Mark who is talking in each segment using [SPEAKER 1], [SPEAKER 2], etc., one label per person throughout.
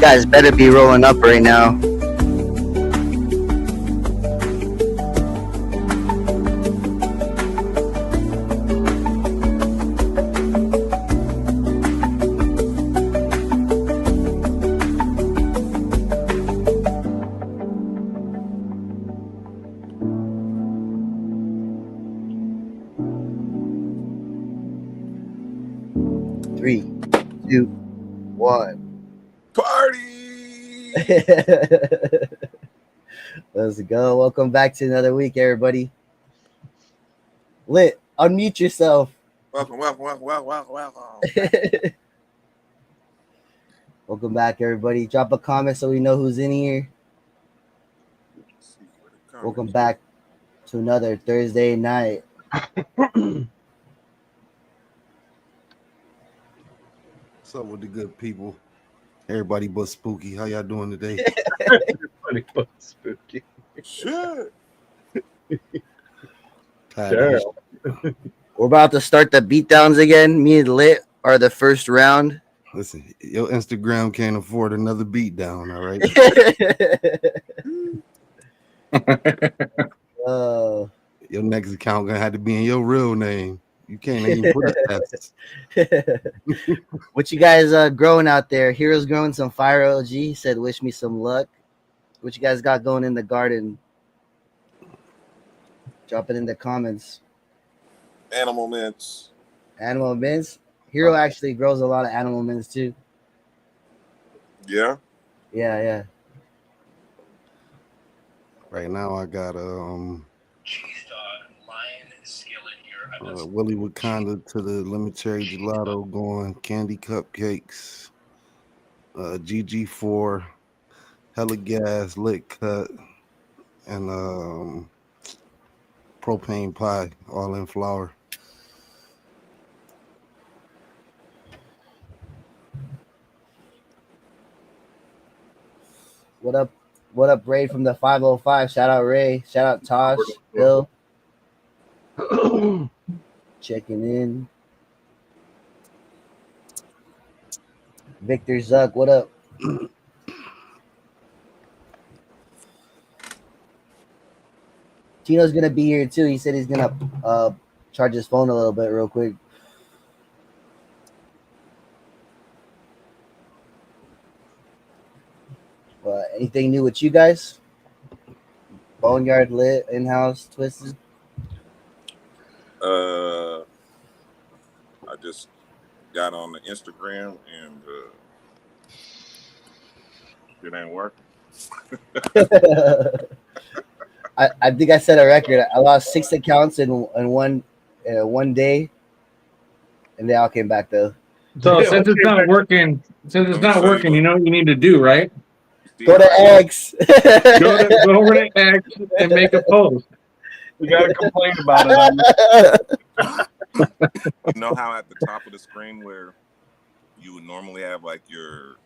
[SPEAKER 1] guys better be rolling up right now. Three, two, one.
[SPEAKER 2] Party!
[SPEAKER 1] Let's go. Welcome back to another week, everybody. Lit, unmute yourself.
[SPEAKER 2] Welcome.
[SPEAKER 1] Welcome back, everybody. Drop a comment so we know who's in here. Welcome back to another Thursday night.
[SPEAKER 3] What's up with the good people? Everybody but Spooky. How y'all doing today?
[SPEAKER 4] Everybody but Spooky.
[SPEAKER 2] Shit.
[SPEAKER 3] Tired of this.
[SPEAKER 1] We're about to start the beatdowns again. Me and Lit are the first round.
[SPEAKER 3] Listen, your Instagram can't afford another beatdown, all right? Your next account gonna have to be in your real name. You can't even put it.
[SPEAKER 1] What you guys growing out there? Heroes growing some fire. OG he said, "Wish me some luck." What you guys got going in the garden? Drop it in the comments.
[SPEAKER 2] Animal mints.
[SPEAKER 1] Animal mints. Hero actually grows a lot of animal mints too.
[SPEAKER 2] Yeah.
[SPEAKER 1] Yeah.
[SPEAKER 3] Right now, I got Willie Wakanda to the lemon cherry gelato going, candy cupcakes, GG4, hella gas, lit cut, and propane pie, all in flour.
[SPEAKER 1] What up? What up, Ray from the 505? Shout out Ray. Shout out Tosh. Bill. Checking in. Victor Zuck, what up? Tino's gonna be here too. He said he's gonna charge his phone a little bit real quick. Anything new with you guys? Boneyard lit, in-house, twisted.
[SPEAKER 2] I just got on the Instagram and it ain't working.
[SPEAKER 1] I think I set a record. I lost 6 accounts in one day, and they all came back though.
[SPEAKER 4] So since it's not working, you know what you need to do, right?
[SPEAKER 1] Go to X.
[SPEAKER 4] Go over to X and make a post.
[SPEAKER 5] We gotta complain about it.
[SPEAKER 2] You know how at the top of the screen where you would normally have like your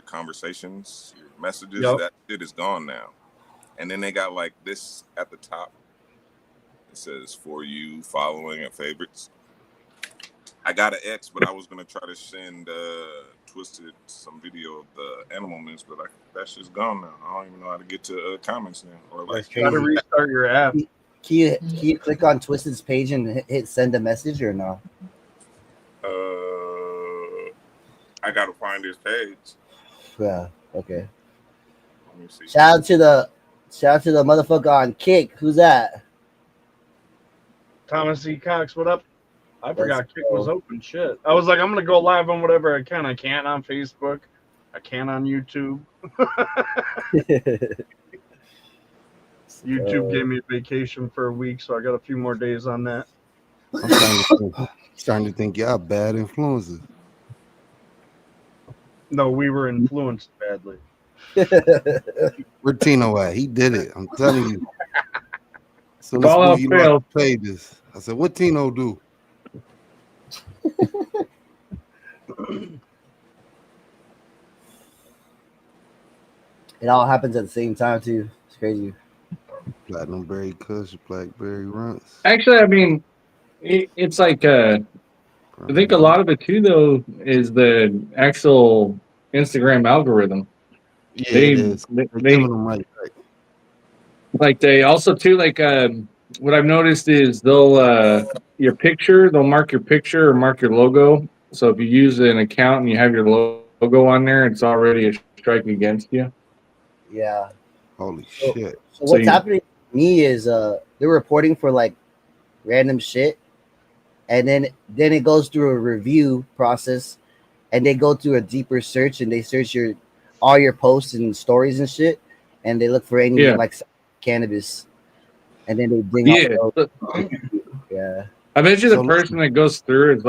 [SPEAKER 2] conversations, your messages, that shit is gone now. And then they got like this at the top. It says for you, following, and favorites. I got an X, but I was gonna try to send Twisted some video of the animal mints, but that's just gone now. I don't even know how to get to comments now. Or like,
[SPEAKER 5] you gotta restart your app.
[SPEAKER 1] Can you click on Twisted's page and hit send a message or no?
[SPEAKER 2] I gotta find his page.
[SPEAKER 1] Yeah. Okay.
[SPEAKER 2] Let me see.
[SPEAKER 1] Shout out to the motherfucker on Kick. Who's that?
[SPEAKER 5] Thomas E. Cox, what up? I forgot Kick was open. Shit. I was like, I'm gonna go live on whatever I can. I can't on Facebook. I can't on YouTube. YouTube gave me a vacation for a week, so I got a few more days on that.
[SPEAKER 3] I'm starting to think y'all bad influences.
[SPEAKER 5] No, we were influenced badly.
[SPEAKER 3] Where Tino at? He did it. I'm telling you. So
[SPEAKER 4] Ball out
[SPEAKER 3] play this. I said, what Tino do?
[SPEAKER 1] It all happens at the same time too. It's crazy.
[SPEAKER 3] Platinum berry kush, blackberry runts.
[SPEAKER 4] Actually, I mean, it's like I think a lot of it too, though, is the actual Instagram algorithm.
[SPEAKER 3] Yeah,
[SPEAKER 4] They
[SPEAKER 3] it is. They're
[SPEAKER 4] they
[SPEAKER 3] giving them right.
[SPEAKER 4] like they also too like what I've noticed is they'll your picture, they'll mark your picture or mark your logo. So if you use an account and you have your logo on there, it's already a strike against you.
[SPEAKER 1] Yeah.
[SPEAKER 3] Holy
[SPEAKER 1] So,
[SPEAKER 3] shit.
[SPEAKER 1] so
[SPEAKER 4] So
[SPEAKER 1] what's
[SPEAKER 4] you,
[SPEAKER 1] happening to me is they're reporting for like random shit, and then it goes through a review process, and they go through a deeper search, and they search all your posts and stories and shit, and they look for any
[SPEAKER 4] yeah,
[SPEAKER 1] like cannabis, and then they bring up
[SPEAKER 4] yeah.
[SPEAKER 1] those. Yeah.
[SPEAKER 4] I bet you the
[SPEAKER 3] So
[SPEAKER 4] person
[SPEAKER 3] listen,
[SPEAKER 4] that goes through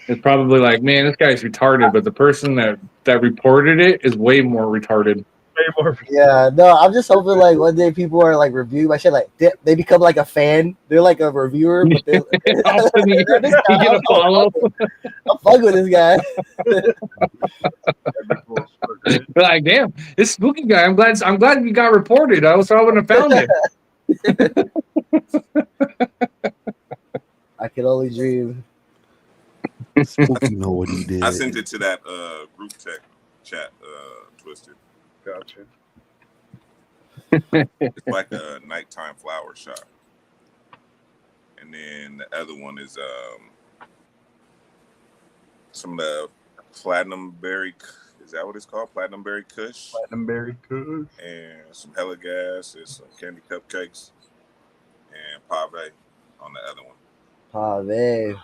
[SPEAKER 4] is probably like, man, this guy's retarded. But the person that reported it is way more retarded.
[SPEAKER 5] Way more.
[SPEAKER 1] Yeah, no, I'm just hoping like one day people are like reviewing my shit, like they become like a fan. They're like a reviewer, but they
[SPEAKER 4] All of a sudden you
[SPEAKER 1] this guy,
[SPEAKER 4] get a follow.
[SPEAKER 1] I'm fucking with this guy.
[SPEAKER 4] Like, damn, this spooky guy. I'm glad you got reported. I wouldn't have found it.
[SPEAKER 1] I can only dream.
[SPEAKER 3] Spooky know what he did.
[SPEAKER 2] I sent it to that group chat, Twisted.
[SPEAKER 5] Gotcha.
[SPEAKER 2] It's like a nighttime flower shop. And then the other one is some of the platinum berry. Is that what it's called? Platinum berry kush.
[SPEAKER 5] Platinum berry kush.
[SPEAKER 2] And some hella gas. It's some candy cupcakes. And pave on the other one.
[SPEAKER 1] Pave.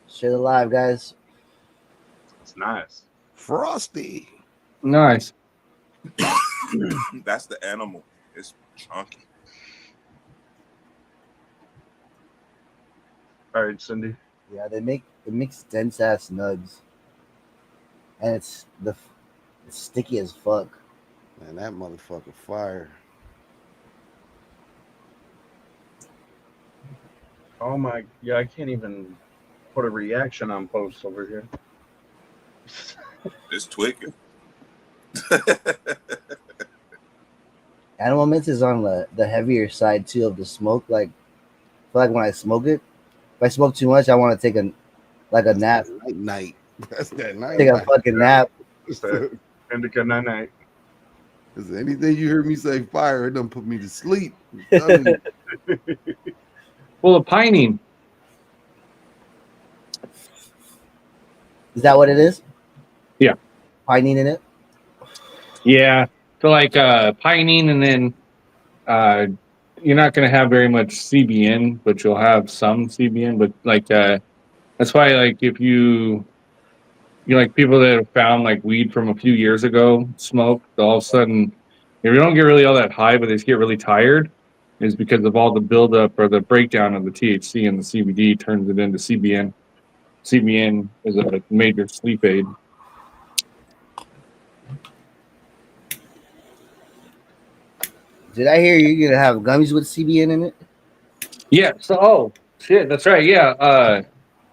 [SPEAKER 1] Shit alive, guys.
[SPEAKER 5] It's nice.
[SPEAKER 3] Frosty.
[SPEAKER 4] Nice.
[SPEAKER 2] That's the animal. It's chunky.
[SPEAKER 5] All right, Cindy.
[SPEAKER 1] Yeah, it makes dense ass nugs, and it's sticky as fuck.
[SPEAKER 3] Man, that motherfucker fire.
[SPEAKER 5] Oh my, yeah, I can't even put a reaction on posts over here.
[SPEAKER 2] It's tweaking.
[SPEAKER 1] Animal Mint is on the heavier side too of the smoke. Like, I feel like when I smoke it, if I smoke too much, I want to take a nap.
[SPEAKER 3] Night. That's that night.
[SPEAKER 1] Take a fucking nap.
[SPEAKER 5] It's that indica night.
[SPEAKER 3] Is anything you heard me say fire, it done put me to sleep.
[SPEAKER 4] Full of pining.
[SPEAKER 1] Is that what it is?
[SPEAKER 4] Yeah.
[SPEAKER 1] Pining in it?
[SPEAKER 4] Yeah. So like pining, and then you're not going to have very much CBN, but you'll have some CBN. But like that's why like if you like people that have found like weed from a few years ago smoke, all of a sudden if you don't get really all that high, but they just get really tired, is because of all the buildup or the breakdown of the THC and the CBD turns it into CBN. CBN is a major sleep aid.
[SPEAKER 1] Did I hear you're gonna have gummies with CBN in it?
[SPEAKER 4] Yeah. So shit, that's right. Yeah.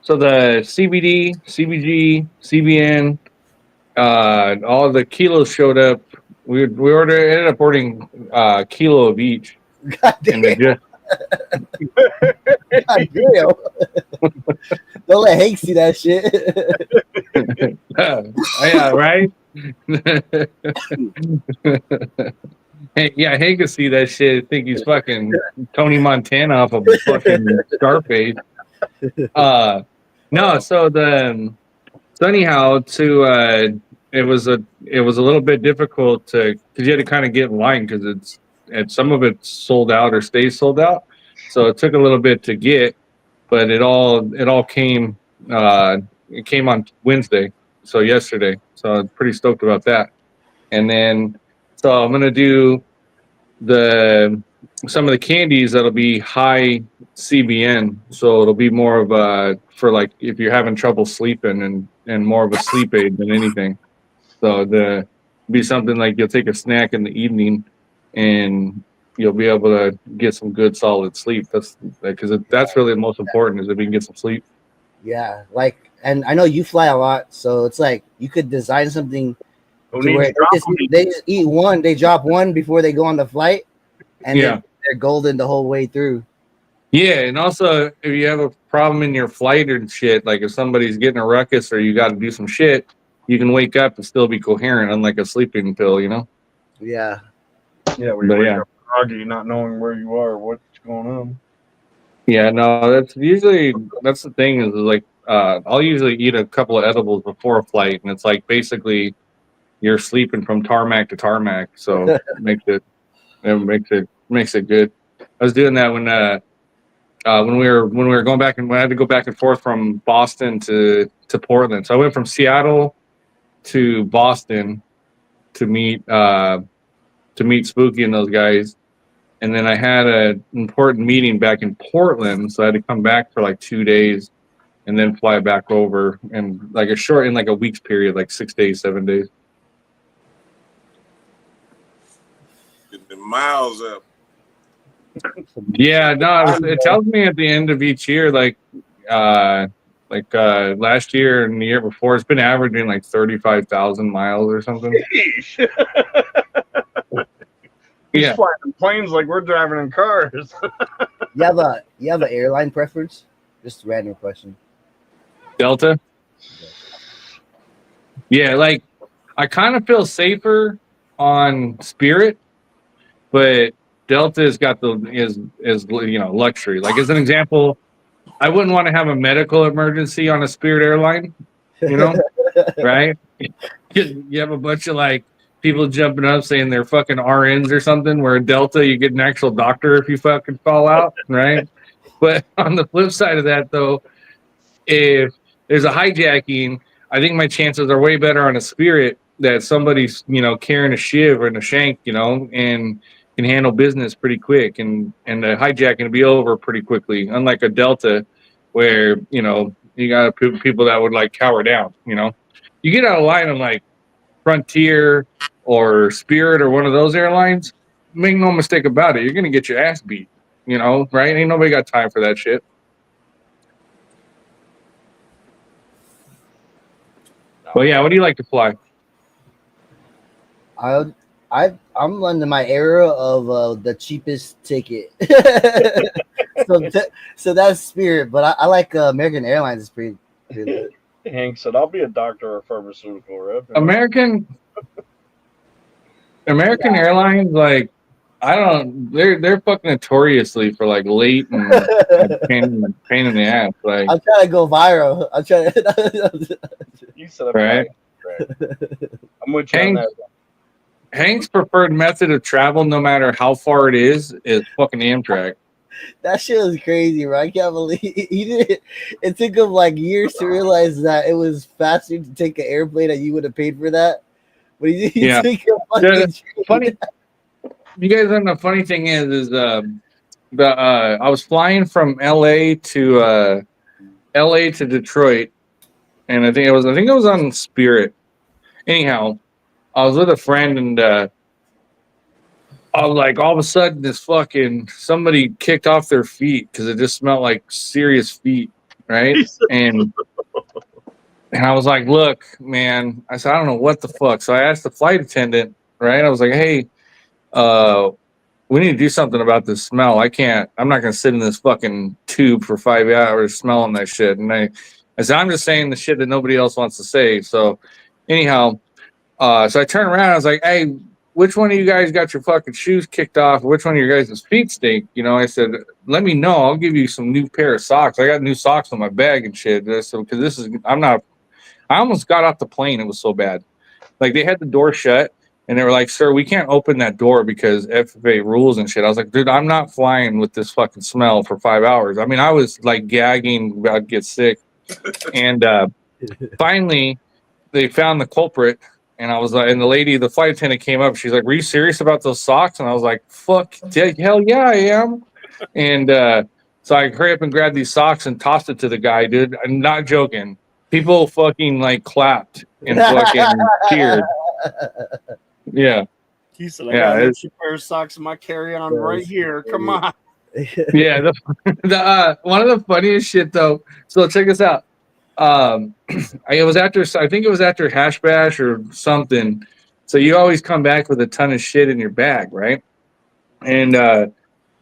[SPEAKER 4] So the CBD, CBG, CBN, all of the kilos showed up. We ended up ordering a kilo of each.
[SPEAKER 1] God damn.
[SPEAKER 4] And
[SPEAKER 1] God damn. Don't let Hank see that shit.
[SPEAKER 4] yeah, right. Hey, yeah, Hank can see that shit. Think he's fucking Tony Montana off of fucking Scarface. No, so anyhow, it was a little bit difficult because you had to kind of get in line because some of it's sold out or stays sold out, so it took a little bit to get, but it all came it came on Wednesday, so yesterday, so I'm pretty stoked about that. And then so I'm gonna do some of the candies that'll be high CBN, so it'll be more of a for like if you're having trouble sleeping and more of a sleep aid than anything. So be something like you'll take a snack in the evening and you'll be able to get some good solid sleep. That's because that's really the most important, is if you can get some sleep.
[SPEAKER 1] Yeah, like, and I know you fly a lot, so it's like you could design something to where they just eat one, they drop one before they go on the flight, and then they're golden the whole way through.
[SPEAKER 4] Yeah, and also if you have a problem in your flight or shit, like if somebody's getting a ruckus or you got to do some shit, you can wake up and still be coherent, unlike a sleeping pill, you know.
[SPEAKER 1] Yeah.
[SPEAKER 5] Yeah, we
[SPEAKER 4] But
[SPEAKER 5] wake
[SPEAKER 4] yeah.
[SPEAKER 5] up groggy, not knowing where you are, what's going on.
[SPEAKER 4] Yeah, no, that's the thing is like I'll usually eat a couple of edibles before a flight, and it's like basically you're sleeping from tarmac to tarmac, so it makes it good. I was doing that when we were going back and we had to go back and forth from Boston to Portland. So I went from Seattle to Boston to meet Spooky and those guys. And then I had an important meeting back in Portland, so I had to come back for like 2 days and then fly back over and like a week's period, like 6 days, 7 days.
[SPEAKER 2] Get the miles up.
[SPEAKER 4] Yeah, no, it tells me at the end of each year, like last year and the year before, it's been averaging like 35,000 miles or something.
[SPEAKER 5] Sheesh. He's
[SPEAKER 4] Yeah.
[SPEAKER 5] flying in planes like we're driving in cars.
[SPEAKER 1] You have an airline preference? Just a random question.
[SPEAKER 4] Delta? Yeah, like I kind of feel safer on Spirit, but Delta's got is luxury. Like as an example, I wouldn't want to have a medical emergency on a Spirit airline, right? You have a bunch of like people jumping up saying they're fucking RNs or something, where Delta you get an actual doctor if you fucking fall out, right? But on the flip side of that though, if there's a hijacking, I think my chances are way better on a Spirit that somebody's, carrying a shiv and a shank, and can handle business pretty quick and the hijacking will be over pretty quickly. Unlike a Delta where, you got people that would like cower down, You get out of line on like Frontier or Spirit or one of those airlines, make no mistake about it, you're going to get your ass beat, right? Ain't nobody got time for that shit. Well, yeah, what do you like to fly?
[SPEAKER 1] I'm under my era of the cheapest ticket. so that's Spirit, but I like American Airlines is pretty lit.
[SPEAKER 5] Hank said, "I'll be a doctor or pharmaceutical rep."
[SPEAKER 4] American Airlines, like they're fucking notoriously for like late and pain in the ass. Like
[SPEAKER 1] I'm trying to go viral. I'm trying to.
[SPEAKER 5] You said
[SPEAKER 4] right.
[SPEAKER 5] I'm with you on that.
[SPEAKER 4] Hank's preferred method of travel, no matter how far it is fucking Amtrak.
[SPEAKER 1] That shit was crazy, bro. I can't believe he did it. It took him like years to realize that it was faster to take an airplane and you would have paid for that. But he took a fucking
[SPEAKER 4] funny. You guys know the funny thing is I was flying from LA to Detroit, and I think it was on Spirit. Anyhow, I was with a friend and I was like, all of a sudden, this fucking somebody kicked off their feet because it just smelled like serious feet, right? And I was like, look, man, I said, I don't know what the fuck. So I asked the flight attendant, right? I was like, hey, we need to do something about this smell. I'm not going to sit in this fucking tube for 5 hours smelling that shit. And I said, I'm just saying the shit that nobody else wants to say. So anyhow, so I turned around. I was like, hey, which one of you guys got your fucking shoes kicked off? Which one of your guys' feet stink? I said, let me know. I'll give you some new pair of socks. I got new socks in my bag and shit. So, because I almost got off the plane. It was so bad. Like they had the door shut and they were like, sir, we can't open that door because FAA rules and shit. I was like, dude, I'm not flying with this fucking smell for 5 hours. I mean, I was like gagging, about to get sick. And finally they found the culprit. And I was like, and the flight attendant came up. She's like, were you serious about those socks? And I was like, fuck, hell yeah, I am. And so I hurry up and grabbed these socks and tossed it to the guy, dude. I'm not joking. People fucking like clapped and fucking cheered. Yeah.
[SPEAKER 6] He said, I got a pair of socks in my carry-on right here. Come on.
[SPEAKER 4] Yeah. One of the funniest shit though. So check this out. I think it was after Hash Bash or something. So you always come back with a ton of shit in your bag, right? And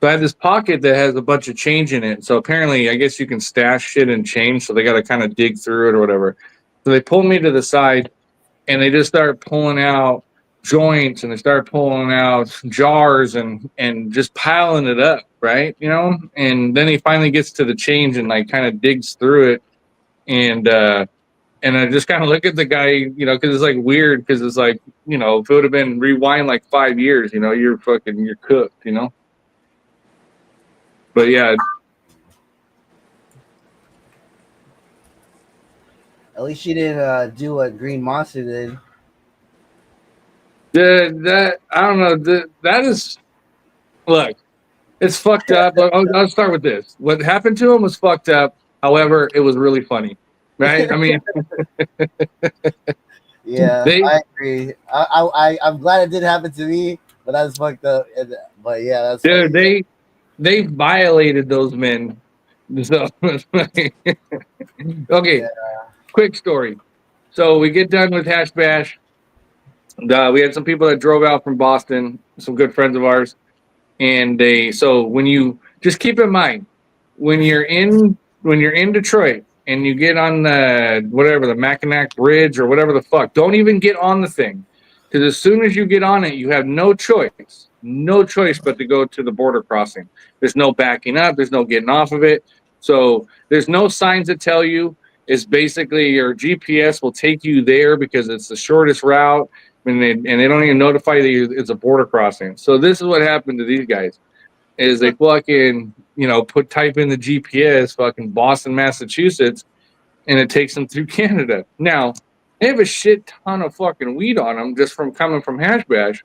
[SPEAKER 4] So I had this pocket that has a bunch of change in it. So apparently, I guess you can stash shit in change. So they got to kind of dig through it or whatever. So they pulled me to the side and they just started pulling out joints and they started pulling out jars and just piling it up, right? You know, and then he finally gets to the change and like kind of digs through it. And I just kind of look at the guy, you know, because it's like weird because it's like, you know, if it would have been rewind like 5 years, you know, you're cooked, you know. But yeah,
[SPEAKER 1] At least you didn't do what Green Monster did.
[SPEAKER 4] that I don't know. That is, look, it's fucked up. I'll start with this. What happened to him was fucked up. However, it was really funny, right? I mean,
[SPEAKER 1] Yeah, I agree. I'm glad it didn't happen to me, but that's fucked up. But yeah, that's
[SPEAKER 4] dude,
[SPEAKER 1] funny.
[SPEAKER 4] they violated those men. So, okay,
[SPEAKER 1] Yeah.
[SPEAKER 4] quick story. So we get done with Hash Bash. We had some people that drove out from Boston, some good friends of ours, and so when you just keep in mind when you're in Detroit and you get on the Mackinac Bridge or whatever the fuck, don't even get on the thing, because as soon as you get on it, you have no choice but to go to the border crossing. There's no backing up, there's no getting off of it, so there's no signs that tell you. It's basically your GPS will take you there because it's the shortest route, and they don't even notify you it's a border crossing. So this is what happened to these guys. Is they fucking, you know, type in the GPS, fucking Boston, Massachusetts, and it takes them through Canada. Now, they have a shit ton of fucking weed on them just from coming from Hash Bash.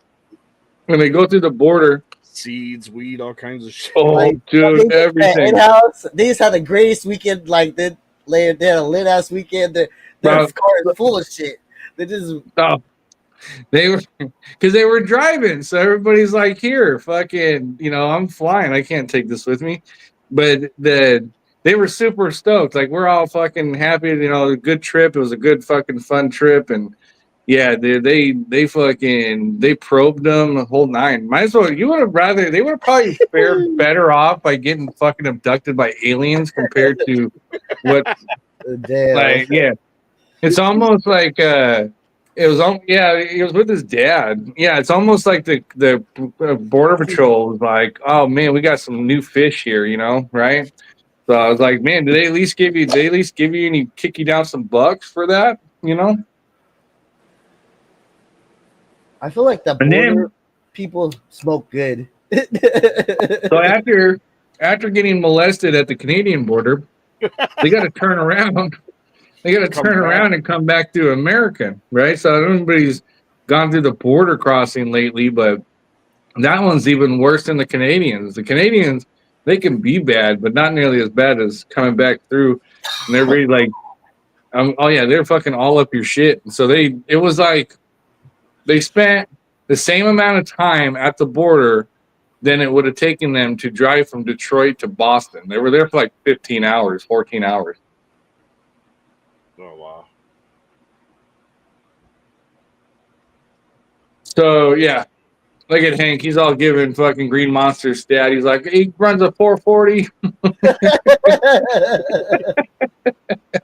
[SPEAKER 4] When they go through the border,
[SPEAKER 6] Seeds, weed, all kinds of shit.
[SPEAKER 4] oh,
[SPEAKER 1] Like,
[SPEAKER 4] dude, everything.
[SPEAKER 1] In-house, they just had the greatest weekend. Like they had a lit ass weekend. Their car is full of shit. They just
[SPEAKER 4] they were because they were driving, so everybody's like, here, fucking, you know, I'm flying, I can't take this with me. But they were super stoked. Like, we're all fucking happy, you know, a good trip. It was a good fucking fun trip. And yeah, they fucking they probed them the whole nine. Might as well, they would have probably fared better off by getting fucking abducted by aliens compared to what
[SPEAKER 1] damn.
[SPEAKER 4] like, yeah. It's almost like he was with his dad. Yeah, it's almost like the border patrol was like, oh man, we got some new fish here, you know, right? So I was like, man, did they at least give you any kick you down some bucks for that, you know?
[SPEAKER 1] I feel like the
[SPEAKER 4] And then-
[SPEAKER 1] border people smoke good.
[SPEAKER 4] So after getting molested at the Canadian border, they got to turn around. They got to turn around and come back to America, right? So everybody's gone through the border crossing lately, but that one's even worse than the Canadians. The Canadians, they can be bad, but not nearly as bad as coming back through. And everybody like, oh yeah, they're fucking all up your shit. So it was like they spent the same amount of time at the border than it would have taken them to drive from Detroit to Boston. They were there for like 15 hours, 14 hours.
[SPEAKER 6] Oh wow.
[SPEAKER 4] So yeah, look at Hank. He's all giving fucking Green Monster stat. He's like, he runs a 440.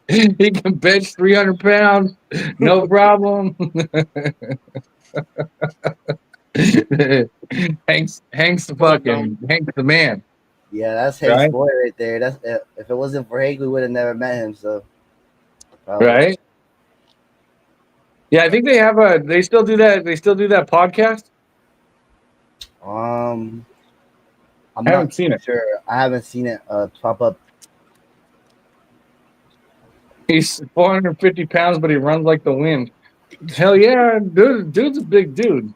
[SPEAKER 4] He can bench 300 pounds, no problem. Hank's the man.
[SPEAKER 1] Yeah, that's Hank's
[SPEAKER 4] Right?
[SPEAKER 1] boy right there. That's if it wasn't for Hank, we would have never met him. So, probably.
[SPEAKER 4] Right? Yeah, I think they still do that. They still do that podcast.
[SPEAKER 1] I'm
[SPEAKER 4] I haven't seen it.
[SPEAKER 1] Sure, I haven't seen it pop up.
[SPEAKER 4] He's 450 pounds, but he runs like the wind. Hell yeah, dude's a big dude.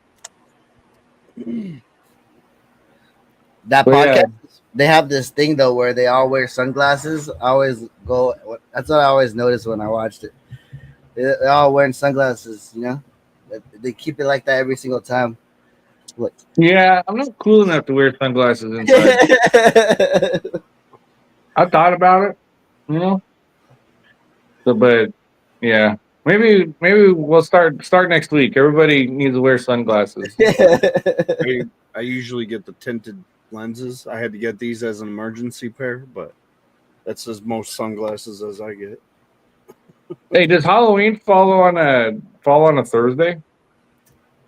[SPEAKER 1] That
[SPEAKER 4] But
[SPEAKER 1] podcast,
[SPEAKER 4] yeah.
[SPEAKER 1] they have this thing though where they all wear sunglasses. I always go. That's what I always noticed when I watched it. They're all wearing sunglasses. You know, they keep it like that every single time. Look.
[SPEAKER 4] Yeah, I'm not cool enough to wear sunglasses inside. I thought about it, you know. So, but yeah, maybe we'll start next week. Everybody needs to wear sunglasses.
[SPEAKER 6] I usually get the tinted lenses. I had to get these as an emergency pair, but that's as most sunglasses as I get.
[SPEAKER 4] Hey, does Halloween fall on a Thursday?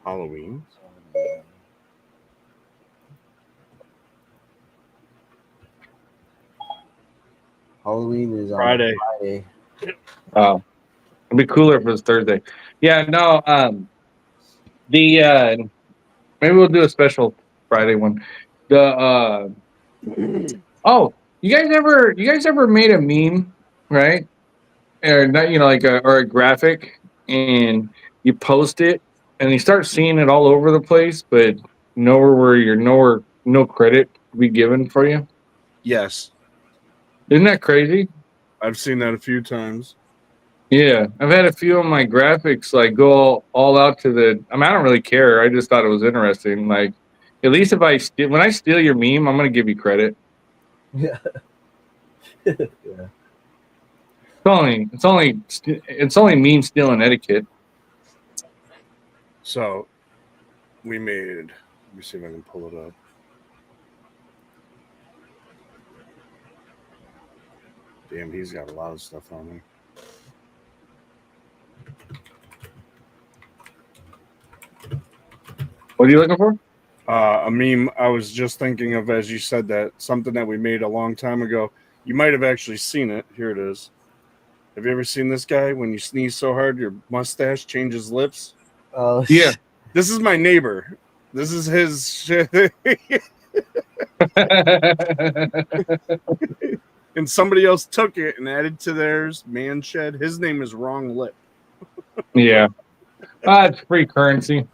[SPEAKER 6] Halloween.
[SPEAKER 1] Halloween is on
[SPEAKER 6] Friday.
[SPEAKER 1] Friday.
[SPEAKER 4] Oh, it'd be cooler if it was Thursday. Yeah, no. Maybe we'll do a special Friday one. The oh, you guys ever made a meme, right? Or not, like or a graphic, and you post it, and you start seeing it all over the place, but no credit to be given for you.
[SPEAKER 6] Yes,
[SPEAKER 4] Isn't that crazy?
[SPEAKER 6] I've seen that a few times.
[SPEAKER 4] Yeah, I've had a few of my graphics like go all out to the. I mean, I don't really care. I just thought it was interesting. Like, at least if when I steal your meme, I'm gonna give you credit.
[SPEAKER 1] Yeah. Yeah.
[SPEAKER 4] It's only meme stealing etiquette.
[SPEAKER 6] So we made. Let me see if I can pull it up. Damn, he's got a lot of stuff on me.
[SPEAKER 4] What are you looking for?
[SPEAKER 6] A meme I was just thinking of as you said that, something that we made a long time ago. You might have actually seen it. Here it is. Have you ever seen this guy? When you sneeze so hard, your mustache changes lips?
[SPEAKER 1] Oh,
[SPEAKER 4] Yeah.
[SPEAKER 6] This is my neighbor. This is his shit. And somebody else took it and added to theirs. Man shed. His name is Wrong Lip.
[SPEAKER 4] Yeah. It's free currency.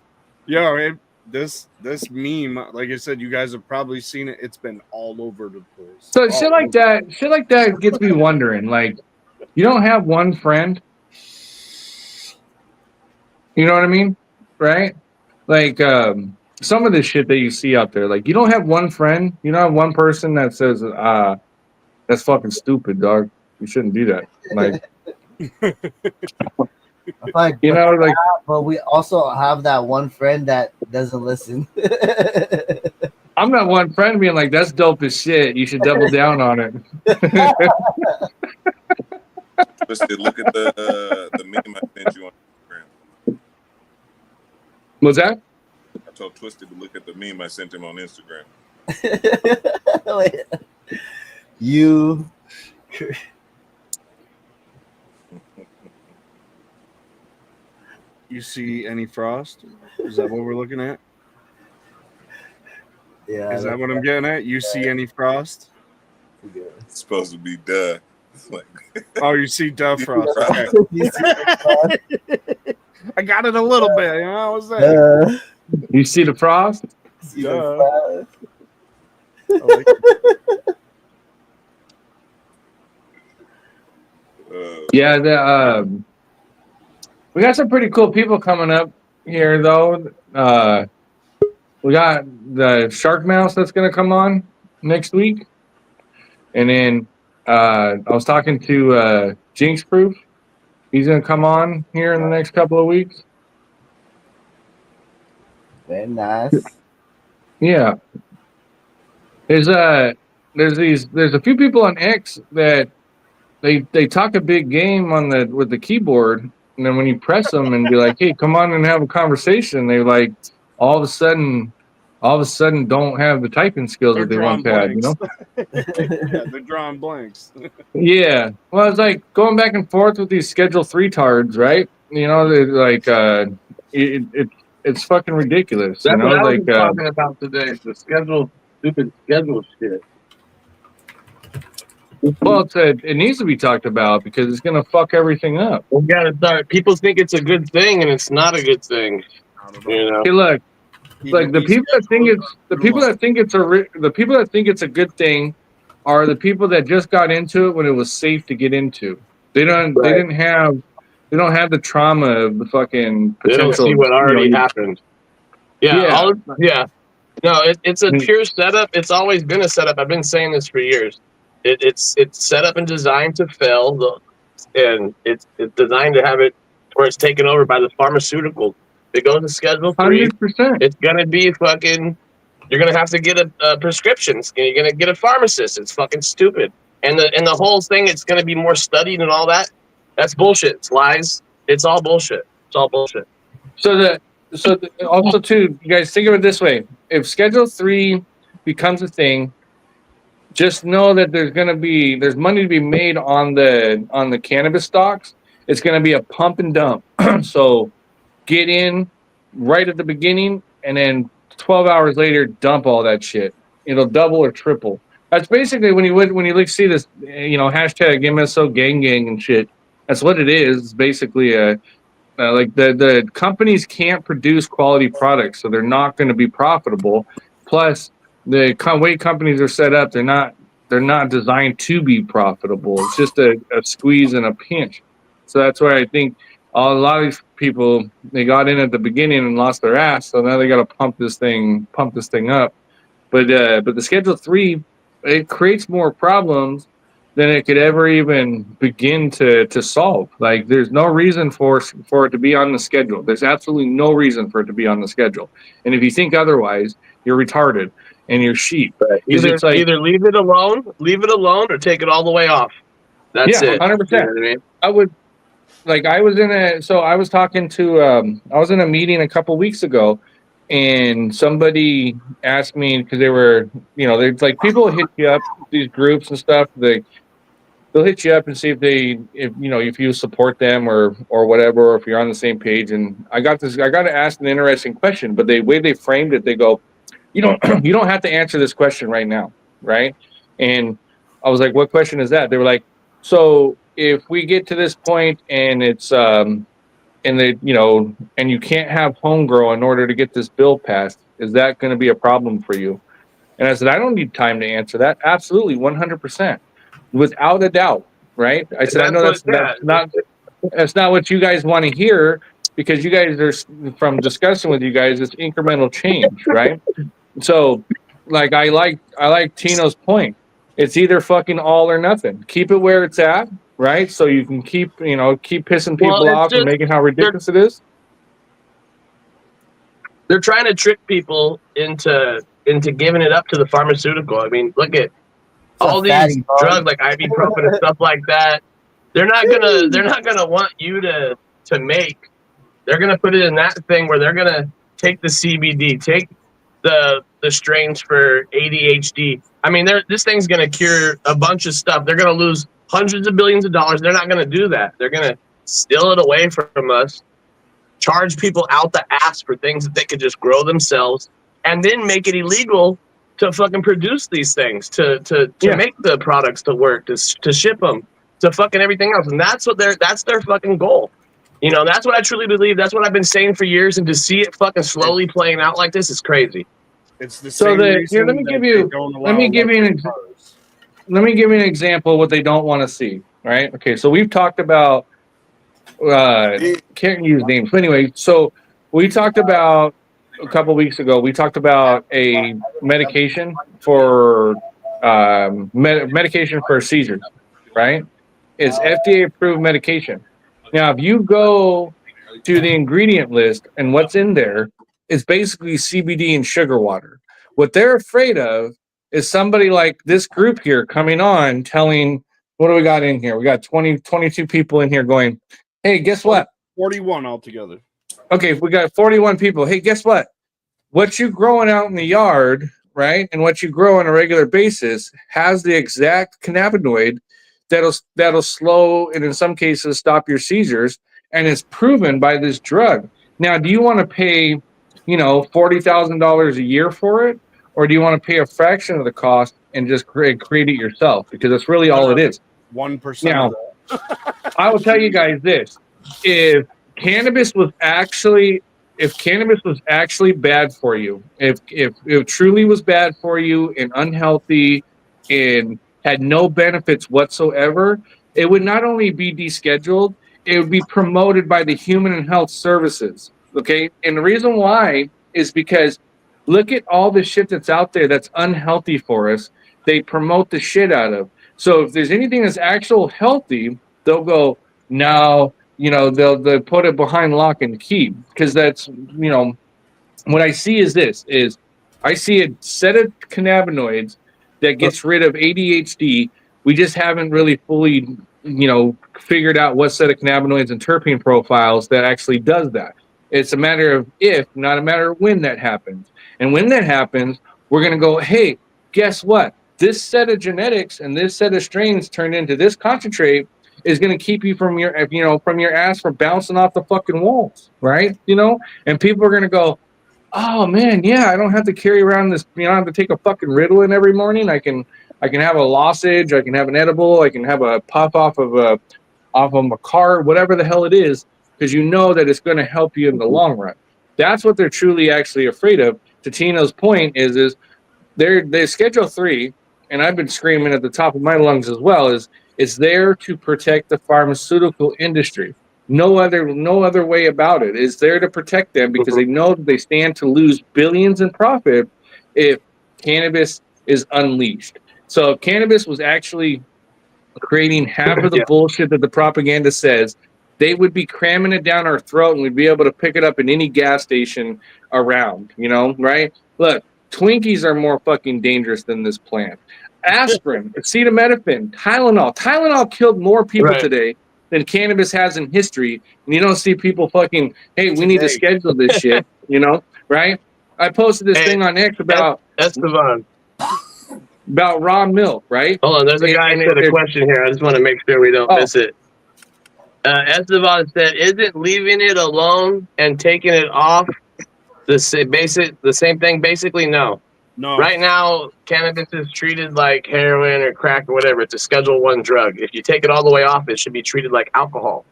[SPEAKER 6] Yo, this meme, like I said, you guys have probably seen it. It's been all over the place.
[SPEAKER 4] So shit like that gets me wondering. Like, you don't have one friend. You know what I mean? Right? Like, some of the shit that you see out there, like, you don't have one friend. You don't have one person that says, that's fucking stupid, dog. You shouldn't do that. Like,
[SPEAKER 1] like,
[SPEAKER 4] like,
[SPEAKER 1] but we also have that one friend that doesn't listen.
[SPEAKER 4] I'm not one friend being like, that's dope as shit. You should double down on it.
[SPEAKER 2] Twisted, look at the meme I sent you on Instagram.
[SPEAKER 4] What's that?
[SPEAKER 2] I told Twisted to look at the meme I sent him on Instagram.
[SPEAKER 1] You.
[SPEAKER 6] You see any frost? Is that what we're looking at?
[SPEAKER 1] Yeah.
[SPEAKER 6] Is that what I'm getting at? You see any frost?
[SPEAKER 2] It's supposed to be duh. Like,
[SPEAKER 6] oh, you see duh frost. Okay.
[SPEAKER 1] You see the frost?
[SPEAKER 6] I got it a little bit. You know, how was that?
[SPEAKER 4] You see the frost?
[SPEAKER 1] See the frost?
[SPEAKER 6] Like
[SPEAKER 4] yeah, we got some pretty cool people coming up here, though. We got the Shark Mouse that's going to come on next week. And then I was talking to Jinx Proof. He's going to come on here in the next couple of weeks.
[SPEAKER 1] Very nice.
[SPEAKER 4] Yeah. There's a few people on X that they talk a big game with the keyboard, and then when you press them and be like, "Hey, come on and have a conversation," they like all of a sudden don't have the typing skills that they once had. You know?
[SPEAKER 6] Yeah, they're drawing blanks.
[SPEAKER 4] Yeah. Well, it's like going back and forth with these Schedule 3 tards, right? You know, like it's fucking ridiculous.
[SPEAKER 7] That's
[SPEAKER 4] you know,
[SPEAKER 7] what I was
[SPEAKER 4] like
[SPEAKER 7] talking about today. The stupid schedule shit.
[SPEAKER 4] well, it needs to be talked about because it's gonna fuck everything up.
[SPEAKER 7] We gotta start. People think it's a good thing, and it's not a good thing. You know.
[SPEAKER 4] Hey, look, like the people that think it's a good thing are the people that just got into it when it was safe to get into. They don't have the trauma of the fucking potential.
[SPEAKER 7] They don't see what already happened. Yeah. No, it's a pure setup. It's always been a setup. I've been saying this for years. It's set up and designed to fail, and it's designed to have it where it's taken over by the pharmaceutical. If it goes to Schedule 3,
[SPEAKER 4] 100%.
[SPEAKER 7] it's gonna be fucking. You're gonna have to get a prescription. You're gonna get a pharmacist. It's fucking stupid. And the whole thing, it's gonna be more studied and all that. That's bullshit. It's lies. It's all bullshit. It's all bullshit.
[SPEAKER 4] Also too, you guys think of it this way: if Schedule 3 becomes a thing, just know that there's money to be made on the cannabis stocks. It's going to be a pump and dump. So get in right at the beginning, and then 12 hours later, dump all that shit. It'll double or triple. That's basically when you see this, hashtag MSO gang and shit. That's what it is. It's basically like the companies can't produce quality products, so they're not going to be profitable. Plus, the way companies are set up, they're not designed to be profitable. It's just a squeeze and a pinch. So that's why I think a lot of these people, they got in at the beginning and lost their ass, so now they got to pump this thing up. But the Schedule 3, it creates more problems than it could ever even begin to solve. Like, there's no reason for it to be on the schedule. There's absolutely no reason for it to be on the schedule. And if you think otherwise, you're retarded and you're sheep.
[SPEAKER 7] Right. Either leave it alone, or take it all the way off. That's it.
[SPEAKER 4] 100%.
[SPEAKER 7] You know what I mean?
[SPEAKER 4] I was in a meeting a couple weeks ago, and somebody asked me, because they were, there's like people hit you up, these groups and stuff. They'll hit you up and see if you support them or whatever, or if you're on the same page. And I got to ask an interesting question, but the way they framed it, they go, you don't have to answer this question right now, right? And I was like, what question is that? They were like, so if we get to this point and it's and you can't have home grow in order to get this bill passed, is that going to be a problem for you? And I said, I don't need time to answer that. Absolutely, 100%, without a doubt, right? I said, I know that's not what you guys want to hear, because you guys are, from discussing with you guys, it's incremental change, right? So, like, I like Tino's point. It's either fucking all or nothing. Keep it where it's at, right? So you can keep pissing people off and making how ridiculous it is.
[SPEAKER 7] They're trying to trick people into giving it up to the pharmaceutical. I mean, look at all these drugs like ibuprofen and stuff like that. They're not gonna want you to make. They're gonna put it in that thing where they're gonna take the CBD, take the strains for ADHD. I mean, this thing's gonna cure a bunch of stuff. They're gonna lose hundreds of billions of dollars. They're not gonna do that. They're gonna steal it away from us, charge people out the ass for things that they could just grow themselves, and then make it illegal to fucking produce these things, to make the products to work, to ship them, to fucking everything else. And that's their fucking goal. That's what I truly believe. That's what I've been saying for years, and to see it fucking slowly playing out like this is crazy.
[SPEAKER 6] It's the same reason
[SPEAKER 4] let me give you an example of what they don't want to see. Right? Okay, so we've talked about can't use names, but anyway, so we talked about a couple weeks ago. We talked about a medication for medication for seizures. Right? It's FDA approved medication. Now, if you go to the ingredient list and what's in there, it's basically CBD and sugar water. What they're afraid of is somebody like this group here coming on telling, what do we got in here? We got 22 people in here going, hey, guess what?
[SPEAKER 6] 41 altogether.
[SPEAKER 4] Okay, we got 41 people. Hey, guess what? What you growing out in the yard, right, and what you grow on a regular basis has the exact cannabinoid that'll slow and in some cases stop your seizures, and it's proven by this drug. Now, do you want to pay, $40,000 a year for it, or do you want to pay a fraction of the cost and just create it yourself? Because that's really all it is.
[SPEAKER 6] 1%.
[SPEAKER 4] Now, I will tell you guys this: if cannabis was actually bad for you, if it truly was bad for you and unhealthy and had no benefits whatsoever, it would not only be descheduled, it would be promoted by the Human and Health Services. Okay, and the reason why is because look at all the shit that's out there that's unhealthy for us. They promote the shit out of. So if there's anything that's actual healthy, they'll go, no, they'll put it behind lock and key, because that's, what I see is this is I see a set of cannabinoids that gets rid of ADHD. We just haven't really fully, figured out what set of cannabinoids and terpene profiles that actually does that. It's a matter of if, not a matter of when that happens. And when that happens, we're going to go, hey, guess what? This set of genetics and this set of strains turned into this concentrate is going to keep you from your ass from bouncing off the fucking walls, right? And people are going to go, oh man, yeah, I don't have to carry around this. I don't have to take a fucking Ritalin every morning. I can have a lozenge. I can have an edible. I can have a puff off of a card, whatever the hell it is, because you know that it's going to help you in the long run. That's what they're truly actually afraid of. To Tino's point is they're Schedule 3, and I've been screaming at the top of my lungs as well. Is it's there to protect the pharmaceutical industry. No other way about it. It's there to protect them because they know that they stand to lose billions in profit if cannabis is unleashed. So if cannabis was actually creating half of the bullshit that the propaganda says, they would be cramming it down our throat and we'd be able to pick it up in any gas station around, right? Look, Twinkies are more fucking dangerous than this plant. Aspirin, acetaminophen, Tylenol. Tylenol killed more people today than cannabis has in history. And you don't see people fucking, hey, we need to schedule this shit, right? I posted this thing on X about
[SPEAKER 7] Esteban.
[SPEAKER 4] About raw milk, right?
[SPEAKER 7] Hold on, there's a guy who said a question here. I just want to make sure we don't miss it. Esteban said, isn't leaving it alone and taking it off the same thing? Basically, no.
[SPEAKER 6] No.
[SPEAKER 7] Right now, cannabis is treated like heroin or crack or whatever. It's a Schedule 1 drug. If you take it all the way off, it should be treated like alcohol.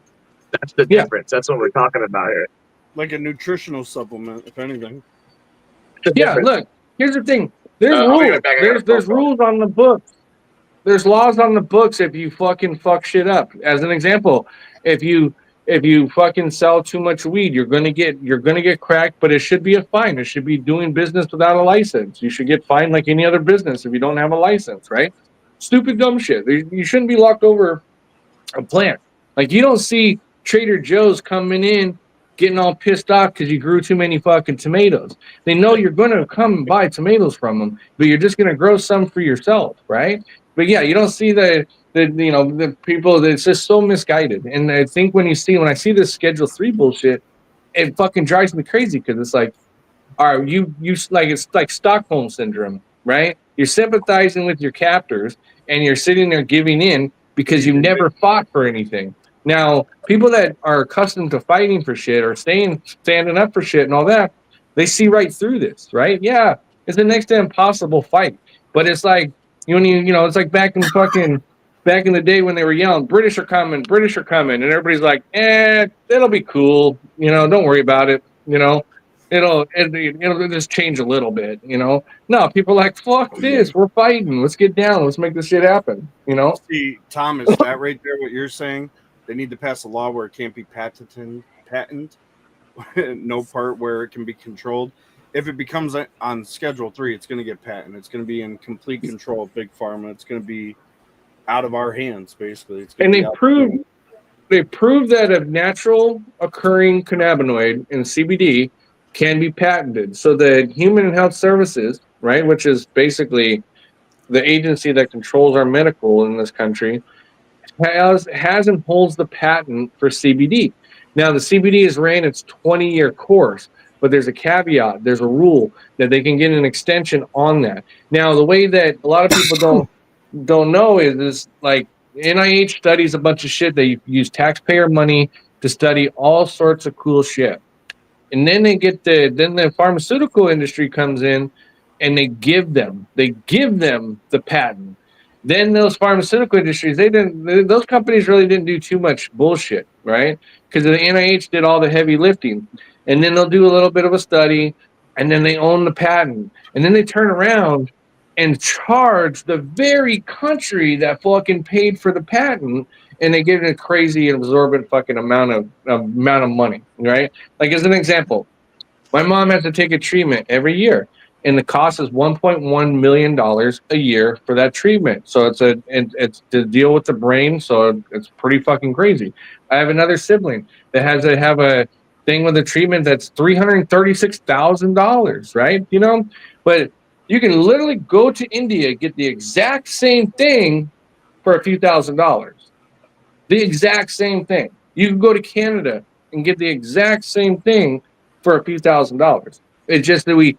[SPEAKER 7] That's the difference. That's what we're talking about here.
[SPEAKER 6] Like a nutritional supplement, if anything.
[SPEAKER 4] Yeah, look, here's the thing. There's rules. There's rules on the books. There's laws on the books if you fucking fuck shit up. As an example, if you fucking sell too much weed, you're gonna get cracked, but it should be a fine. It should be doing business without a license. You should get fined like any other business if you don't have a license, right? Stupid dumb shit. You shouldn't be locked over a plant. Like you don't see Trader Joe's coming in getting all pissed off because you grew too many fucking tomatoes. They know you're going to come and buy tomatoes from them, but you're just going to grow some for yourself, right? But yeah, you don't see the people. It's just so misguided. And I think when I see this Schedule 3 bullshit, it fucking drives me crazy because it's like, all right, you like it's like Stockholm syndrome, right? You're sympathizing with your captors and you're sitting there giving in because you never fought for anything. Now, people that are accustomed to fighting for shit or standing up for shit and all that, they see right through this, right? Yeah, it's the next to impossible fight. But it's like, it's like back in the day when they were yelling, British are coming, and everybody's like, it'll be cool, don't worry about it, it'll just change a little bit, No, people are like, fuck this, we're fighting, let's get down, let's make this shit happen,
[SPEAKER 6] See, Thomas, that right there, what you're saying, they need to pass a law where it can't be patented, no part where it can be controlled. If it becomes on Schedule 3, it's going to get patented. It's going to be in complete control of Big Pharma. It's going to be out of our hands, basically.
[SPEAKER 4] And they proved that a natural occurring cannabinoid in CBD can be patented. So the Human Health Services, right, which is basically the agency that controls our medical in this country, has and holds the patent for CBD. Now, the CBD has ran its 20-year course, but there's a caveat, there's a rule that they can get an extension on that. Now, the way that a lot of people don't know is like NIH studies a bunch of shit. They use taxpayer money to study all sorts of cool shit. And then the pharmaceutical industry comes in and they give them the patent. Then those pharmaceutical industries, those companies really didn't do too much bullshit, right? Because the NIH did all the heavy lifting. And then they'll do a little bit of a study, and then they own the patent. And then they turn around and charge the very country that fucking paid for the patent, and they get a crazy and absorbent fucking amount of money, right? Like as an example, my mom has to take a treatment every year. And the cost is $1.1 million a year for that treatment. So it's to deal with the brain. So it's pretty fucking crazy. I have another sibling that has to have a thing with a treatment that's $336,000, right? But you can literally go to India, get the exact same thing for a few $1,000s. The exact same thing. You can go to Canada and get the exact same thing for a few $1,000s. It's just that we,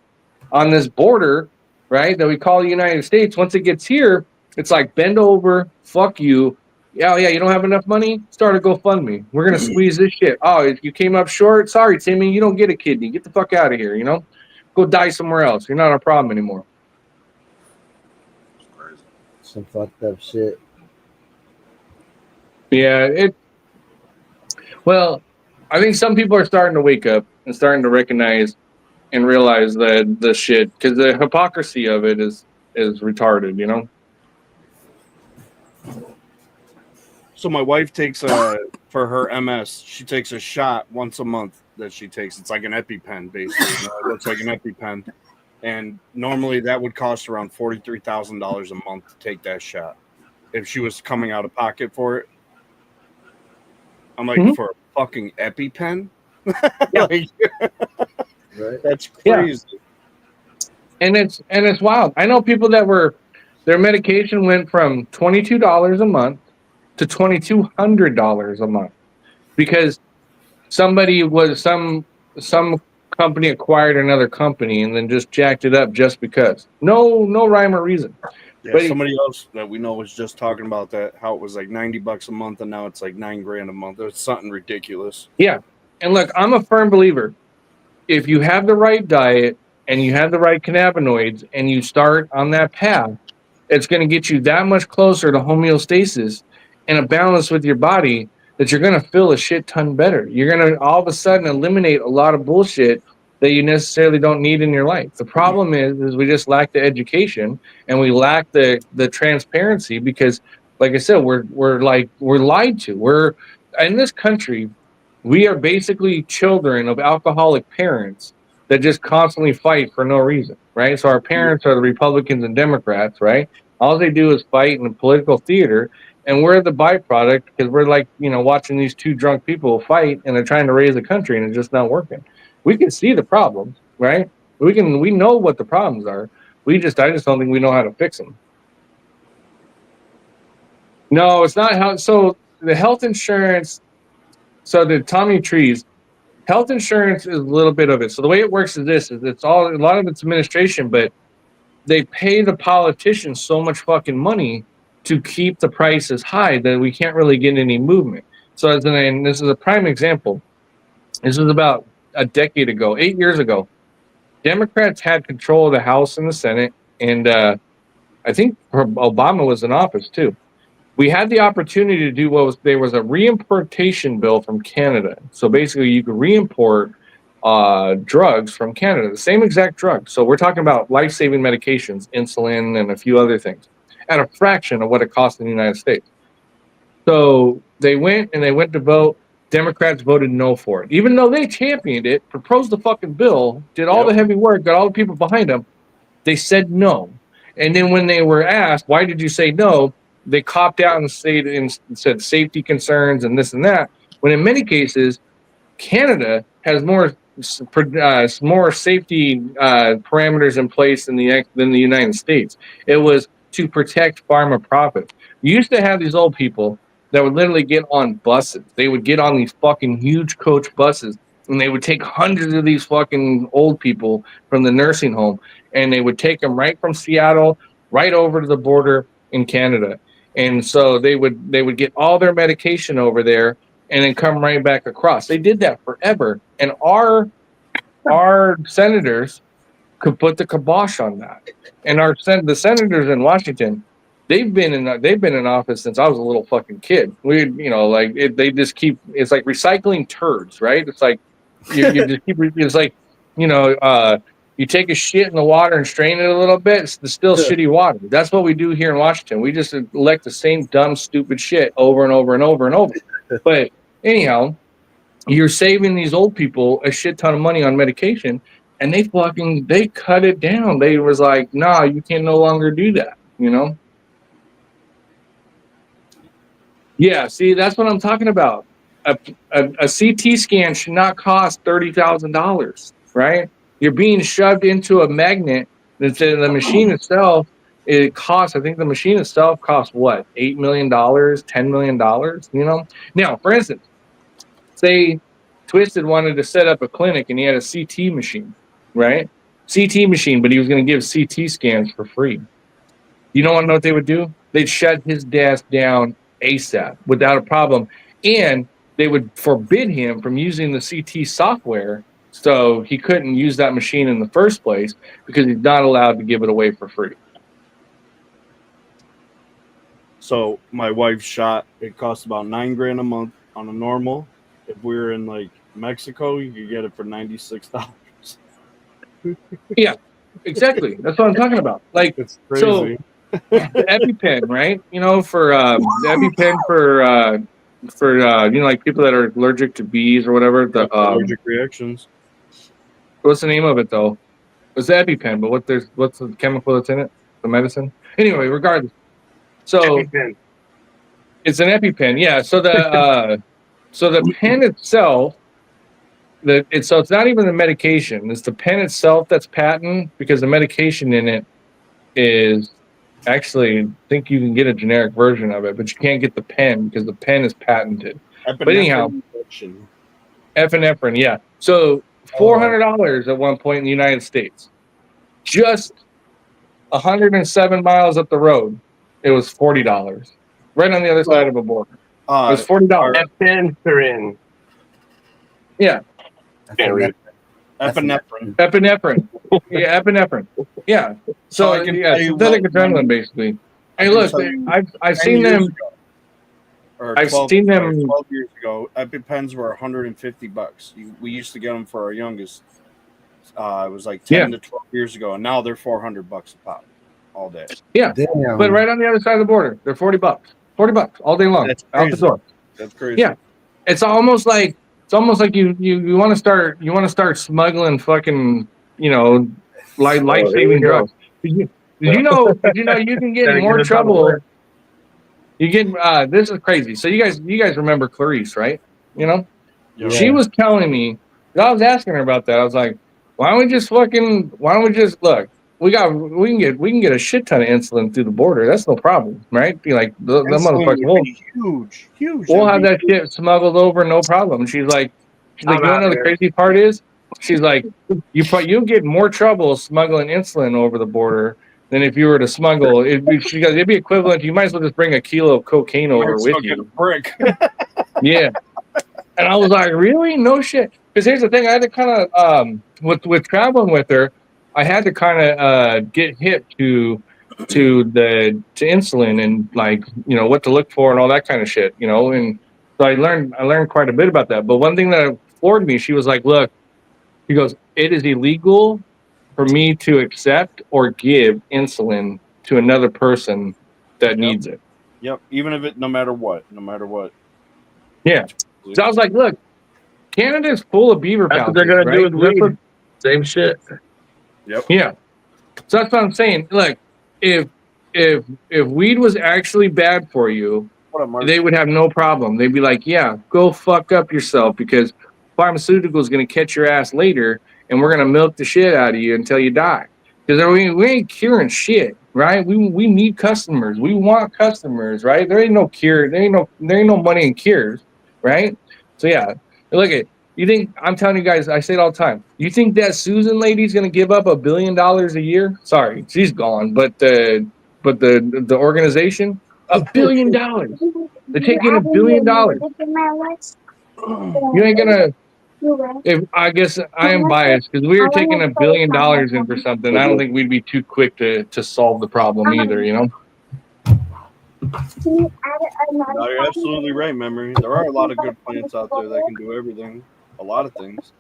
[SPEAKER 4] on this border, right, that we call the United States, once it gets here, it's like bend over, fuck you. Yeah, you don't have enough money? Start a GoFundMe. We're going to squeeze this shit. Oh, if you came up short, sorry, Timmy, you don't get a kidney. Get the fuck out of here, you know? Go die somewhere else. You're not our problem anymore.
[SPEAKER 1] Some fucked up shit.
[SPEAKER 4] Yeah, well, I think some people are starting to wake up and starting to recognize and realize that the shit, because the hypocrisy of it is retarded, you know?
[SPEAKER 6] So my wife takes for her MS, she takes a shot once a month that she takes. It's like an EpiPen, basically. You know, it looks like an EpiPen. And normally that would cost around $43,000 a month to take that shot. If she was coming out of pocket for it. I'm like, for a fucking EpiPen? Like,
[SPEAKER 1] right.
[SPEAKER 6] That's crazy.
[SPEAKER 4] Yeah. And it's wild. I know people that their medication went from $22 a month to $2,200 a month because some company acquired another company and then just jacked it up just because. No rhyme or reason.
[SPEAKER 6] Yeah, but somebody else that we know was just talking about that, how it was like $90 a month and now it's like $9,000 a month. It's something ridiculous.
[SPEAKER 4] Yeah. And look, I'm a firm believer. If you have the right diet and you have the right cannabinoids and you start on that path, it's going to get you that much closer to homeostasis and a balance with your body that you're going to feel a shit ton better. You're going to all of a sudden eliminate a lot of bullshit that you necessarily don't need in your life. The problem is we just lack the education and we lack the transparency because, like I said, we're lied to. We're in this country, we are basically children of alcoholic parents that just constantly fight for no reason, right? So our parents are the Republicans and Democrats, right? All they do is fight in the political theater, and we're the byproduct because we're like, watching these two drunk people fight, and they're trying to raise the country, and it's just not working. We can see the problems, right? We know what the problems are. I just don't think we know how to fix them. No, it's not how. So the health insurance. So the Tommy Trees, health insurance is a little bit of it. So the way it works is this: a lot of it's administration, but they pay the politicians so much fucking money to keep the prices high that we can't really get any movement. So and this is a prime example. This was about a decade ago, 8 years ago. Democrats had control of the House and the Senate, and I think Obama was in office too. We had the opportunity to do there was a reimportation bill from Canada. So basically you could reimport drugs from Canada, the same exact drugs. So we're talking about life-saving medications, insulin and a few other things at a fraction of what it costs in the United States. So they went to vote. Democrats voted no for it. Even though they championed it, proposed the fucking bill, did all the heavy work, got all the people behind them, they said no. And then when they were asked, why did you say no? They copped out and said safety concerns and this and that. When in many cases, Canada has more safety parameters in place than the United States. It was to protect pharma profit. You used to have these old people that would literally get on buses. They would get on these fucking huge coach buses, and they would take hundreds of these fucking old people from the nursing home, and they would take them right from Seattle right over to the border in Canada. And so they would get all their medication over there and then come right back across. They did that forever. And our senators could put the kibosh on that. And the senators in Washington, they've been in office since I was a little fucking kid. They just keep, it's like recycling turds, right? It's like you just keep, it's like, you take a shit in the water and strain it a little bit, it's still shitty water. That's what we do here in Washington. We just elect the same dumb, stupid shit over and over and over and over. But anyhow, you're saving these old people a shit ton of money on medication, and they cut it down. They was like, nah, you can no longer do that, Yeah, see, that's what I'm talking about. A CT scan should not cost $30,000, right? You're being shoved into a magnet The machine itself, it costs. I think the machine itself costs what, $8 million, $10 million. You know. Now, for instance, say Twisted wanted to set up a clinic and he had a CT machine, right? CT machine, but he was going to give CT scans for free. You don't want to know what they would do? They'd shut his desk down ASAP without a problem. And they would forbid him from using the CT software, so he couldn't use that machine in the first place because he's not allowed to give it away for free.
[SPEAKER 6] So my wife's shot, it costs about $9,000 a month on a normal. If we were in like Mexico, you could get it for $96.
[SPEAKER 4] Yeah, exactly. That's what I'm talking about. Like,
[SPEAKER 6] It's crazy.
[SPEAKER 4] so the EpiPen, right? You know, for the EpiPen for you know, like people that are allergic to bees or whatever. The
[SPEAKER 6] allergic reactions.
[SPEAKER 4] what's the name of it though? It's the EpiPen, but what's the chemical that's in it? The medicine. Anyway, regardless. So
[SPEAKER 7] EpiPen.
[SPEAKER 4] it's an EpiPen, yeah. So the pen itself, so it's not even the medication. It's the pen itself that's patent, because the medication in it is actually, I think you can get a generic version of it, but you can't get the pen because the pen is patented. But anyhow, epinephrine, yeah. So $400 at one point in the United States. Just 107 miles up the road, it was $40. Right on the other side of a border. It was $40.
[SPEAKER 7] Epinephrine.
[SPEAKER 4] Yeah.
[SPEAKER 6] Epinephrine.
[SPEAKER 4] Epinephrine. Yeah, epinephrine. Yeah. So,
[SPEAKER 6] I can
[SPEAKER 4] yeah,
[SPEAKER 6] tell you
[SPEAKER 4] synthetic
[SPEAKER 6] what-
[SPEAKER 4] adrenaline, basically. Hey,
[SPEAKER 6] I can
[SPEAKER 4] look,
[SPEAKER 6] tell you
[SPEAKER 4] I've
[SPEAKER 6] 10
[SPEAKER 4] seen
[SPEAKER 6] years
[SPEAKER 4] them.
[SPEAKER 6] ago, or
[SPEAKER 4] I've
[SPEAKER 6] 12
[SPEAKER 4] seen
[SPEAKER 6] sorry,
[SPEAKER 4] them.
[SPEAKER 6] 12 years ago, EpiPens were $150. We used to get them for our youngest. It was like 10 to 12 years ago, and now they're $400 a pop all day.
[SPEAKER 4] Yeah.
[SPEAKER 1] Damn.
[SPEAKER 4] But right on the other side of the border, they're $40. $40 all day long.
[SPEAKER 6] That's
[SPEAKER 4] Out the
[SPEAKER 6] crazy.
[SPEAKER 4] door.
[SPEAKER 6] That's crazy.
[SPEAKER 4] Yeah. It's almost like you want to start smuggling fucking, you know, life-saving drugs. Did you know you can get in more trouble? You get this is crazy. So you guys remember Clarice, right? You know?
[SPEAKER 6] Yeah.
[SPEAKER 4] She was telling me, I was asking her about that. I was like, why don't we just look, we can get a shit ton of insulin through the border. That's no problem, right? Be like the
[SPEAKER 6] Insulin
[SPEAKER 4] motherfucker.
[SPEAKER 6] would be huge.
[SPEAKER 4] We'll have
[SPEAKER 6] It'd
[SPEAKER 4] that shit smuggled over, no problem. She's like, you know the crazy part is? She's like, you'll get more trouble smuggling insulin over the border than if you were to smuggle. It'd be equivalent. You might as well just bring a kilo of cocaine over with
[SPEAKER 6] Get a
[SPEAKER 4] you.
[SPEAKER 6] brick.
[SPEAKER 4] Yeah. And I was like, really? No shit. Because here's the thing, I had to kind of with traveling with her, I had to kind of get hip to insulin and, like, you know, what to look for and all that kind of shit, you know. And so I learned quite a bit about that. But one thing that floored me, she was like, look, he goes, it is illegal for me to accept or give insulin to another person that needs it.
[SPEAKER 6] Yep. Even if no matter what.
[SPEAKER 4] Yeah. So I was like, look, Canada's full of beaver
[SPEAKER 7] That's what
[SPEAKER 4] pouches.
[SPEAKER 7] they're gonna do with
[SPEAKER 4] That's
[SPEAKER 7] weed. Same shit.
[SPEAKER 6] Yep.
[SPEAKER 4] Yeah. So that's what I'm saying. Look, if weed was actually bad for you, they would have no problem. They'd be like, yeah, go fuck up yourself, because pharmaceutical is going to catch your ass later, and we're going to milk the shit out of you until you die. Because we ain't curing shit, right? We need customers. We want customers, right? There ain't no cure. There ain't no money in cures, right? So yeah, look at. You think, I'm telling you guys, I say it all the time. You think that Susan lady's gonna give up $1 billion a year? Sorry, she's gone. But the organization, $1 billion. They're taking $1 billion. You ain't gonna. If I guess I am biased, because we were taking $1 billion in for something, I don't think we'd be too quick to solve the problem either. You know.
[SPEAKER 6] No, you're absolutely right, Memory. There are a lot of good plants out there that can do everything. A lot of things.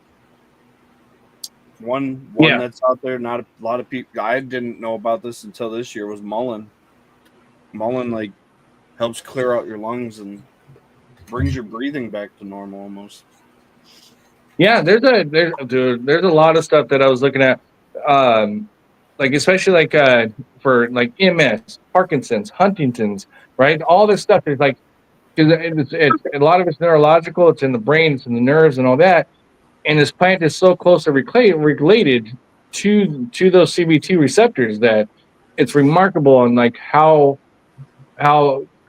[SPEAKER 6] One that's out there, not a lot of people. I didn't know about this until this year. Was mullein. Mullein, like, helps clear out your lungs and brings your breathing back to normal almost.
[SPEAKER 4] Yeah, there's a lot of stuff that I was looking at, like especially like for like MS, Parkinson's, Huntington's, right? All this stuff is like, because it's a lot of it's neurological. It's in the brain, it's in the nerves, and all that. And this plant is so closely related to those CBT receptors that it's remarkable on like how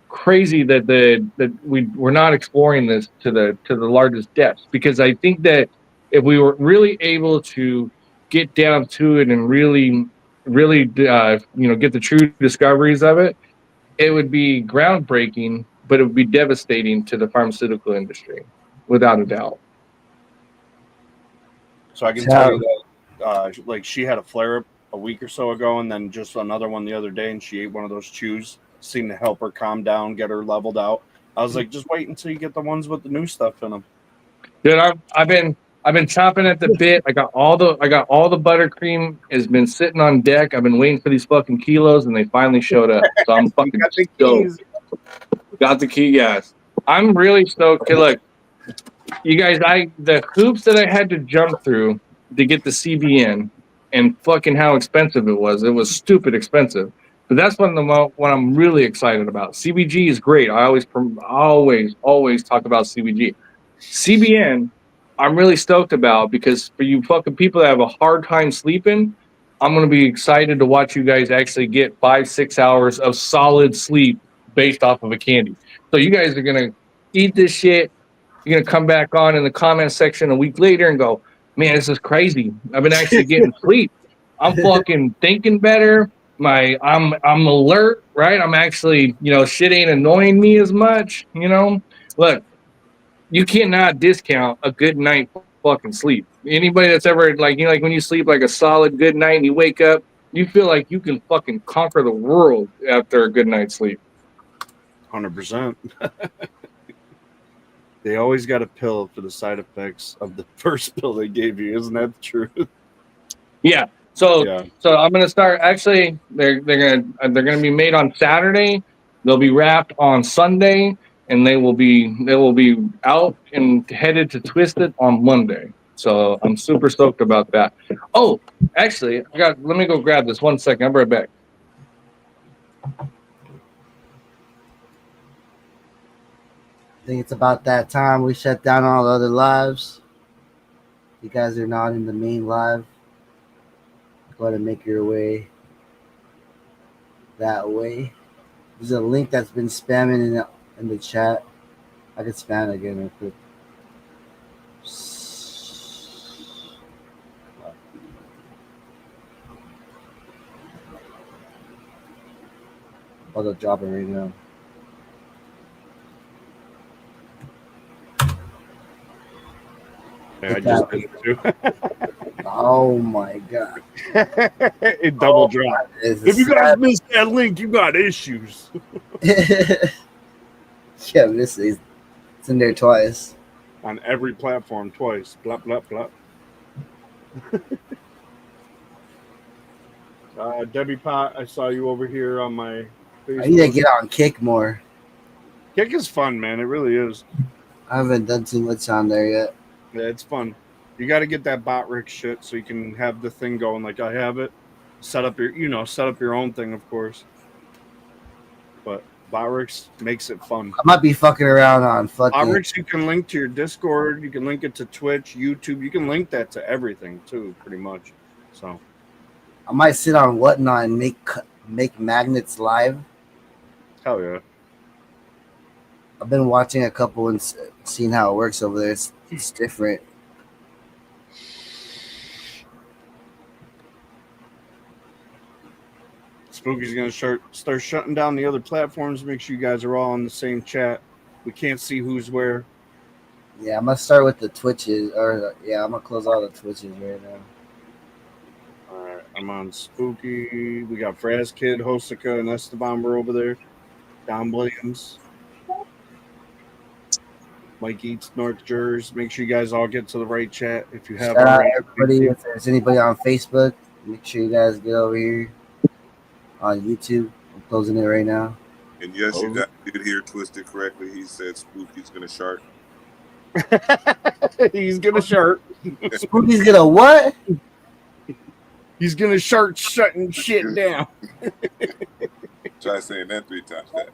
[SPEAKER 4] crazy that we're not exploring this to the largest depths, because I think that if we were really able to get down to it and really get the true discoveries of it, it would be groundbreaking, but it would be devastating to the pharmaceutical industry, without a doubt.
[SPEAKER 6] So I can tell you that, like, she had a flare up a week or so ago, and then just another one the other day, and she ate one of those chews. Seemed to help her calm down, get her leveled out. I was like, just wait until you get the ones with the new stuff in them.
[SPEAKER 4] Dude, I've been chomping at the bit. I got all the buttercream has been sitting on deck. I've been waiting for these fucking kilos, and they finally showed up. So I'm fucking stoked. Got the key, yes. I'm really stoked. Okay, look, you guys, the hoops that I had to jump through to get the CBN, and fucking how expensive it was. It was stupid expensive. But that's what I'm really excited about. CBG is great. I always talk about CBG. CBN, I'm really stoked about, because for you fucking people that have a hard time sleeping, I'm going to be excited to watch you guys actually get 5-6 hours of solid sleep based off of a candy. So you guys are going to eat this shit. You're going to come back on in the comment section a week later and go, man, this is crazy. I've been actually getting sleep. I'm fucking thinking better. I'm alert, right? I'm actually, shit ain't annoying me as much, Look, you cannot discount a good night fucking sleep. Anybody that's ever like when you sleep like a solid good night and you wake up, you feel like you can fucking conquer the world after a good night's sleep.
[SPEAKER 6] 100%. They always got a pill for the side effects of the first pill they gave you. Isn't that the truth?
[SPEAKER 4] Yeah. So I'm gonna start. Actually, they're gonna be made on Saturday. They'll be wrapped on Sunday, and they will be out and headed to Twisted on Monday. So I'm super stoked about that. Oh, actually, let me go grab this 1 second. I'll be right back.
[SPEAKER 1] I think it's about that time we shut down all the other lives. You guys are not in the main live. Go ahead and make your way that way. There's a link that's been spamming in the chat. I could spam it again real quick. I'll drop it right now.
[SPEAKER 6] Yeah, I just did it too.
[SPEAKER 1] Oh my god.
[SPEAKER 6] It double dropped. If you guys missed that link, you got issues.
[SPEAKER 1] Yeah, it's in there twice.
[SPEAKER 6] On every platform twice. Blah, blah, blah. Debbie Pot, I saw you over here on my Facebook.
[SPEAKER 1] I need to get on Kick more.
[SPEAKER 6] Kick is fun, man. It really is.
[SPEAKER 1] I haven't done too much on there yet.
[SPEAKER 6] Yeah, it's fun. You got to get that bot rig shit so you can have the thing going like I have it. Set up your own thing, of course. But bot rigs makes it fun.
[SPEAKER 1] I might be fucking around on fucking.
[SPEAKER 6] Bot rigs you can link to your Discord. You can link it to Twitch, YouTube. You can link that to everything too, pretty much. So
[SPEAKER 1] I might sit on Whatnot and make magnets live.
[SPEAKER 6] Hell yeah.
[SPEAKER 1] I've been watching a couple and seeing how it works over there. It's different.
[SPEAKER 6] Spooky's going to start shutting down the other platforms. Make sure you guys are all on the same chat. We can't see who's where.
[SPEAKER 1] Yeah, I'm going to start with the Twitches. I'm going to close all the Twitches right now.
[SPEAKER 6] All right, I'm on Spooky. We got Fraz Kid, Hosaka, and Esteban were over there. Don Williams. Mike Eats, North Jersey. Make sure you guys all get to the right chat if you have.
[SPEAKER 1] Shout out everybody. If there's anybody on Facebook, make sure you guys get over here on YouTube. I'm closing it right now.
[SPEAKER 2] And yes, you did hear Twisted correctly. He said Spooky's gonna shark.
[SPEAKER 6] He's gonna shark.
[SPEAKER 1] Spooky's gonna what?
[SPEAKER 6] He's gonna shutting shit down.
[SPEAKER 2] Try saying that 3 times. That.